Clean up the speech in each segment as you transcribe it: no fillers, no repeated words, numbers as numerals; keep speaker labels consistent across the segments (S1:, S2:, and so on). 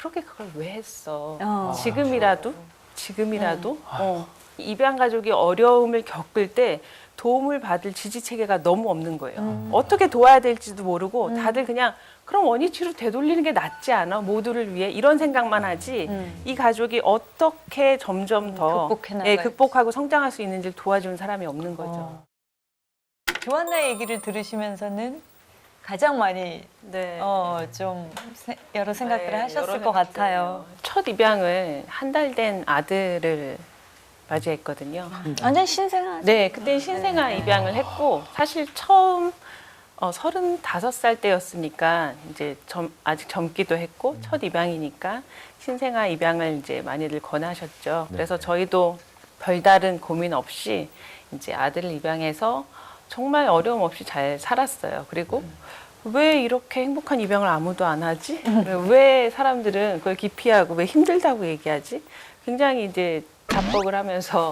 S1: 그렇게 그걸 왜 했어?
S2: 어.
S1: 지금이라도 입양 가족이 어려움을 겪을 때 도움을 받을 지지 체계가 너무 없는 거예요. 어떻게 도와야 될지도 모르고 다들 그냥 그럼 원위치로 되돌리는 게 낫지 않아? 모두를 위해 이런 생각만 하지. 이 가족이 어떻게 점점 더 극복하고 성장할 수 있는지를 도와주는 사람이 없는 거죠.
S2: 조한나 얘기를 들으시면서는 가장 많이
S1: 네.
S2: 좀 여러 생각들을 하셨을
S1: 여러
S2: 것
S1: 생각들이요.
S2: 같아요.
S1: 첫 입양을 한 달 된 아들을 맞이했거든요.
S2: 완전 신생아.
S1: 네, 그때 신생아 입양을 했고 사실 처음 35살 때였으니까 이제 아직 젊기도 했고 첫 입양이니까 신생아 입양을 이제 많이들 권하셨죠. 그래서 저희도 별다른 고민 없이 이제 아들을 입양해서 정말 어려움 없이 잘 살았어요. 그리고 왜 이렇게 행복한 입양을 아무도 안 하지? 왜 사람들은 그걸 기피하고 왜 힘들다고 얘기하지? 굉장히 이제 자뻑을 하면서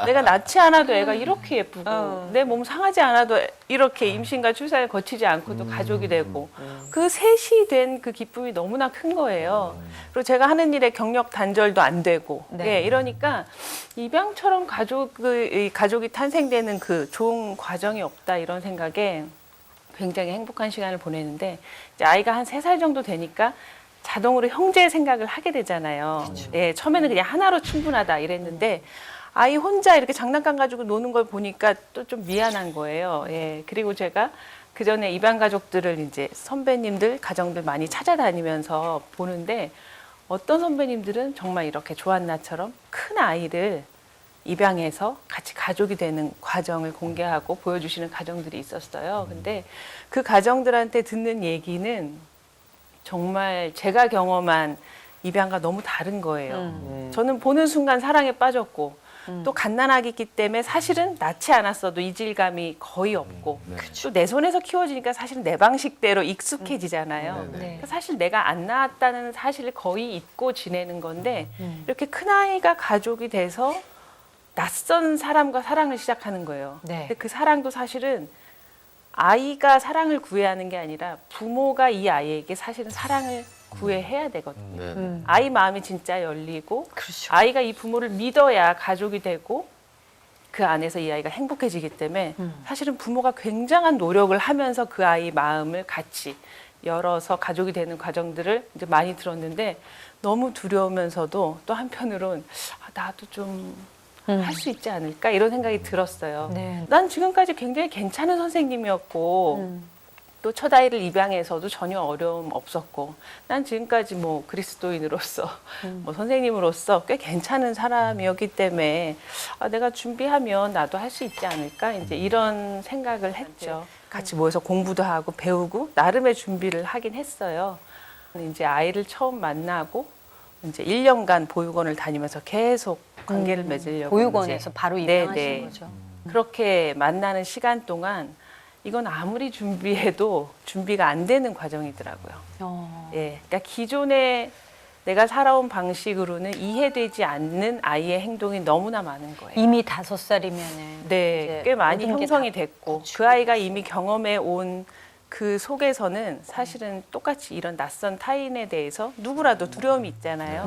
S1: 내가 낳지 않아도 애가 이렇게 예쁘고 내 몸 상하지 않아도 이렇게 임신과 출산을 거치지 않고도 가족이 되고 그 셋이 된 그 기쁨이 너무나 큰 거예요. 그리고 제가 하는 일에 경력 단절도 안 되고 예, 이러니까 입양처럼 가족이 탄생되는 그 좋은 과정이 없다 이런 생각에 굉장히 행복한 시간을 보내는데 이제 아이가 한 3살 정도 되니까 자동으로 형제 생각을 하게 되잖아요. 그렇죠. 예, 처음에는 그냥 하나로 충분하다 이랬는데 아이 혼자 이렇게 장난감 가지고 노는 걸 보니까 또 좀 미안한 거예요. 예, 그리고 제가 그 전에 입양 가족들을 이제 선배님들, 가정들 많이 찾아다니면서 보는데 어떤 선배님들은 정말 이렇게 조한나처럼 큰 아이를 입양해서 같이 가족이 되는 과정을 공개하고 보여주시는 가정들이 있었어요. 근데 그 가정들한테 듣는 얘기는 정말 제가 경험한 입양과 너무 다른 거예요. 저는 보는 순간 사랑에 빠졌고 또 갓난아기이기 때문에 사실은 낳지 않았어도 이질감이 거의 없고 또 내 손에서 키워지니까 사실은 내 방식대로 익숙해지잖아요. 그러니까 사실 내가 안 낳았다는 사실을 거의 잊고 지내는 건데 이렇게 큰아이가 가족이 돼서 낯선 사람과 사랑을 시작하는 거예요. 근데 그 사랑도 사실은 아이가 사랑을 구해야 하는 게 아니라 부모가 이 아이에게 사실은 사랑을 구해야 되거든요. 아이 마음이 진짜 열리고
S2: 그렇죠.
S1: 아이가 이 부모를 믿어야 가족이 되고 그 안에서 이 아이가 행복해지기 때문에 사실은 부모가 굉장한 노력을 하면서 그 아이 마음을 같이 열어서 가족이 되는 과정들을 이제 많이 들었는데 너무 두려우면서도 또 한편으로는 나도 좀 할 수 있지 않을까 이런 생각이 들었어요. 난 지금까지 굉장히 괜찮은 선생님이었고 또 첫 아이를 입양해서도 전혀 어려움 없었고 난 지금까지 뭐 그리스도인으로서 뭐 선생님으로서 꽤 괜찮은 사람이었기 때문에 내가 준비하면 나도 할 수 있지 않을까 이제 이런 생각을 했죠. 같이 모여서 공부도 하고 배우고 나름의 준비를 하긴 했어요. 이제 아이를 처음 만나고 이제 1년간 보육원을 다니면서 계속 관계를 맺으려고
S2: 보육원에서 바로 입양하신 거죠.
S1: 그렇게 만나는 시간 동안 이건 아무리 준비해도 준비가 안 되는 과정이더라고요. 예, 그러니까 기존에 내가 살아온 방식으로는 이해되지 않는 아이의 행동이 너무나 많은 거예요.
S2: 이미 5살이면은
S1: 네, 꽤 많이 형성이 됐고 그 아이가 이미 경험해 온 그 속에서는 사실은 똑같이 이런 낯선 타인에 대해서 누구라도 두려움이 있잖아요.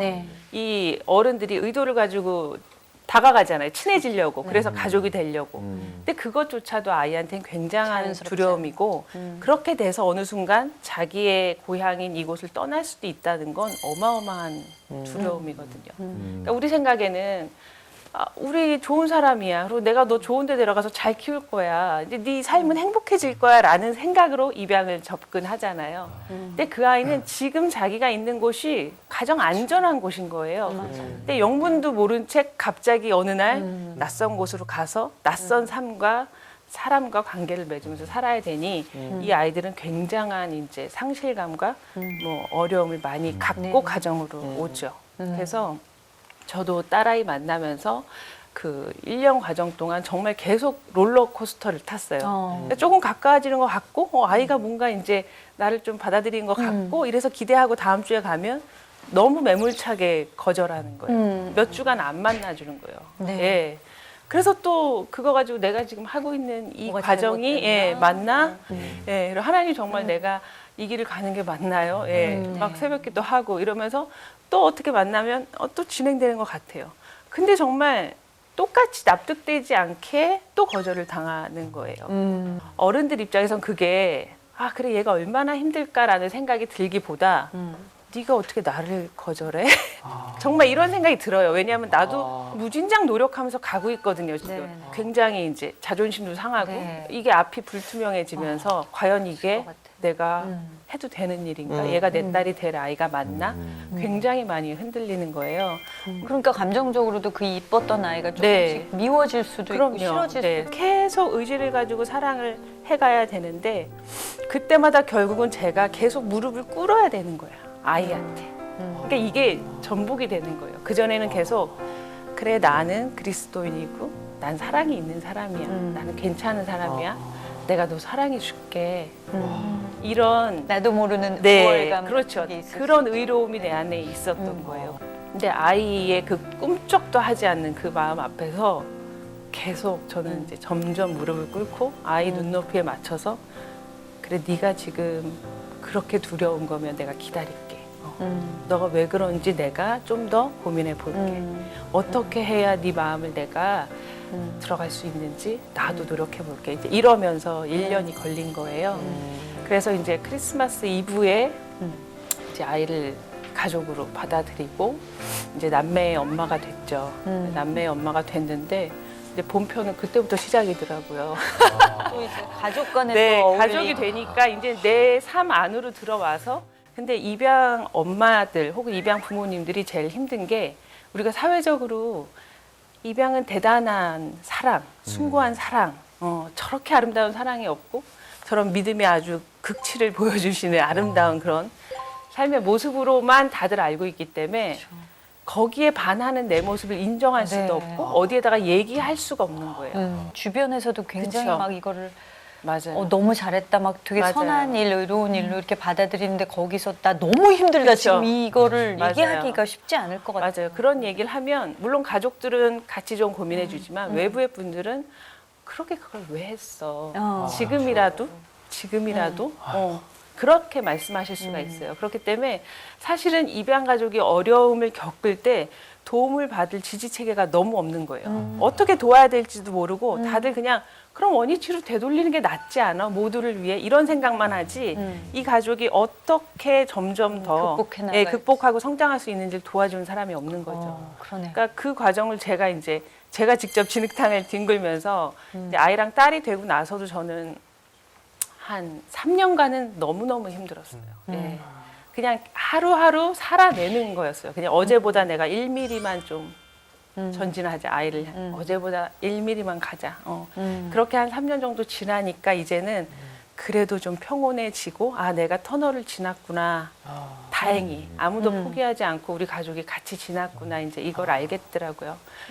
S1: 이 어른들이 의도를 가지고 다가가잖아요. 친해지려고. 그래서 가족이 되려고. 근데 그것조차도 아이한테는 굉장한 두려움이고 그렇게 돼서 어느 순간 자기의 고향인 이곳을 떠날 수도 있다는 건 어마어마한 두려움이거든요. 그러니까 우리 생각에는 우리 좋은 사람이야. 그리고 내가 너 좋은 데 데려가서 잘 키울 거야. 이제 네 삶은 행복해질 거야. 라는 생각으로 입양을 접근하잖아요. 근데 그 아이는 지금 자기가 있는 곳이 가장 안전한 곳인 거예요. 근데 영문도 모른 채 갑자기 어느 날 낯선 곳으로 가서 낯선 삶과 사람과 관계를 맺으면서 살아야 되니 이 아이들은 굉장한 이제 상실감과 뭐 어려움을 많이 갖고 가정으로 오죠. 그래서 저도 딸아이 만나면서 그 1년 과정 동안 정말 계속 롤러코스터를 탔어요. 그러니까 조금 가까워지는 것 같고 아이가 뭔가 이제 나를 좀 받아들이는 것 같고 이래서 기대하고 다음 주에 가면 너무 매몰차게 거절하는 거예요. 몇 주간 안 만나주는 거예요. 예. 그래서 또 그거 가지고 내가 지금 하고 있는 이 과정이 맞나? 예, 하나님 정말 내가 이 길을 가는 게 맞나요? 예.
S2: 네.
S1: 막 새벽기도 하고 이러면서 또 어떻게 만나면 또 진행되는 것 같아요. 근데 정말 똑같이 납득되지 않게 또 거절을 당하는 거예요. 어른들 입장에선 그게 아 그래 얘가 얼마나 힘들까라는 생각이 들기보다 네가 어떻게 나를 거절해? 정말 이런 생각이 들어요. 왜냐하면 나도 무진장 노력하면서 가고 있거든요. 지금
S2: 네.
S1: 굉장히 이제 자존심도 상하고
S2: 네.
S1: 이게 앞이 불투명해지면서 과연 이게
S2: 것 같아.
S1: 내가 해도 되는 일인가? 얘가 내 딸이 될 아이가 맞나? 굉장히 많이 흔들리는 거예요.
S2: 그러니까 감정적으로도 그 이뻤던 아이가 조금씩
S1: 네.
S2: 미워질 수도 있고 싫어질
S1: 네.
S2: 수도 있고.
S1: 계속 의지를 가지고 사랑을 해가야 되는데 그때마다 결국은 제가 계속 무릎을 꿇어야 되는 거야. 아이한테. 그러니까 이게 전복이 되는 거예요. 그전에는 계속 그래 나는 그리스도인이고 난 사랑이 있는 사람이야. 나는 괜찮은 사람이야. 내가 너 사랑해 줄게. 이런
S2: 나도 모르는
S1: 네,
S2: 우월감
S1: 그렇죠.
S2: 같은 게 있을
S1: 그런
S2: 수
S1: 의로움이 내 안에 있었던 거예요. 근데 아이의 그 꿈쩍도 하지 않는 그 마음 앞에서 계속 저는 이제 점점 무릎을 꿇고 아이 눈높이에 맞춰서 그래 네가 지금 그렇게 두려운 거면 내가 기다릴게. 너가 왜 그런지 내가 좀 더 고민해 볼게. 어떻게 해야 네 마음을 내가 들어갈 수 있는지 나도 노력해 볼게. 이제 이러면서 1년이 걸린 거예요. 그래서 이제 크리스마스 이브에 이제 아이를 가족으로 받아들이고 이제 남매의 엄마가 됐죠. 남매의 엄마가 됐는데 이제 본편은 그때부터 시작이더라고요.
S2: 또 이제 가족 간에
S1: 네,
S2: 또
S1: 가족이 되니까 이제 내 삶 안으로 들어와서 근데 입양 엄마들 혹은 입양 부모님들이 제일 힘든 게 우리가 사회적으로 입양은 대단한 사랑, 숭고한 사랑, 저렇게 아름다운 사랑이 없고 저런 믿음이 아주 극치를 보여주시는 아름다운 그런 삶의 모습으로만 다들 알고 있기 때문에 거기에 반하는 내 모습을 인정할 수도
S2: 네.
S1: 없고 어디에다가 얘기할 수가 없는 거예요.
S2: 주변에서도 굉장히
S1: 그쵸.
S2: 막 이거를
S1: 맞아요.
S2: 너무 잘했다 막 되게
S1: 맞아요.
S2: 선한 일, 의로운 일로 이렇게 받아들이는데 거기서 나 너무 힘들다
S1: 그쵸.
S2: 지금 이거를
S1: 맞아요.
S2: 얘기하기가 쉽지 않을 것 같아요.
S1: 맞아요. 그런 얘기를 하면 물론 가족들은 같이 좀 고민해 주지만 외부의 분들은 그렇게 그걸 왜 했어? 지금이라도 그렇게 말씀하실 수가 있어요. 그렇기 때문에 사실은 입양 가족이 어려움을 겪을 때 도움을 받을 지지 체계가 너무 없는 거예요. 어떻게 도와야 될지도 모르고 다들 그냥 그럼 원위치로 되돌리는 게 낫지 않아? 모두를 위해 이런 생각만 하지 이 가족이 어떻게 점점 더
S2: 극복해 나갈지.
S1: 극복하고 성장할 수 있는지를 도와주는 사람이 없는 거죠.
S2: 그러네.
S1: 그러니까 그 과정을 제가 직접 진흙탕을 뒹굴면서 이제 아이랑 딸이 되고 나서도 저는 한 3년간은 너무너무 힘들었어요. 예. 그냥 하루하루 살아내는 거였어요. 그냥 어제보다 내가 1mm만 좀 전진하자, 아이를. 어제보다 1mm만 가자. 그렇게 한 3년 정도 지나니까 이제는 그래도 좀 평온해지고, 아, 내가 터널을 지났구나. 다행히. 아무도 포기하지 않고 우리 가족이 같이 지났구나. 이제 이걸 알겠더라고요.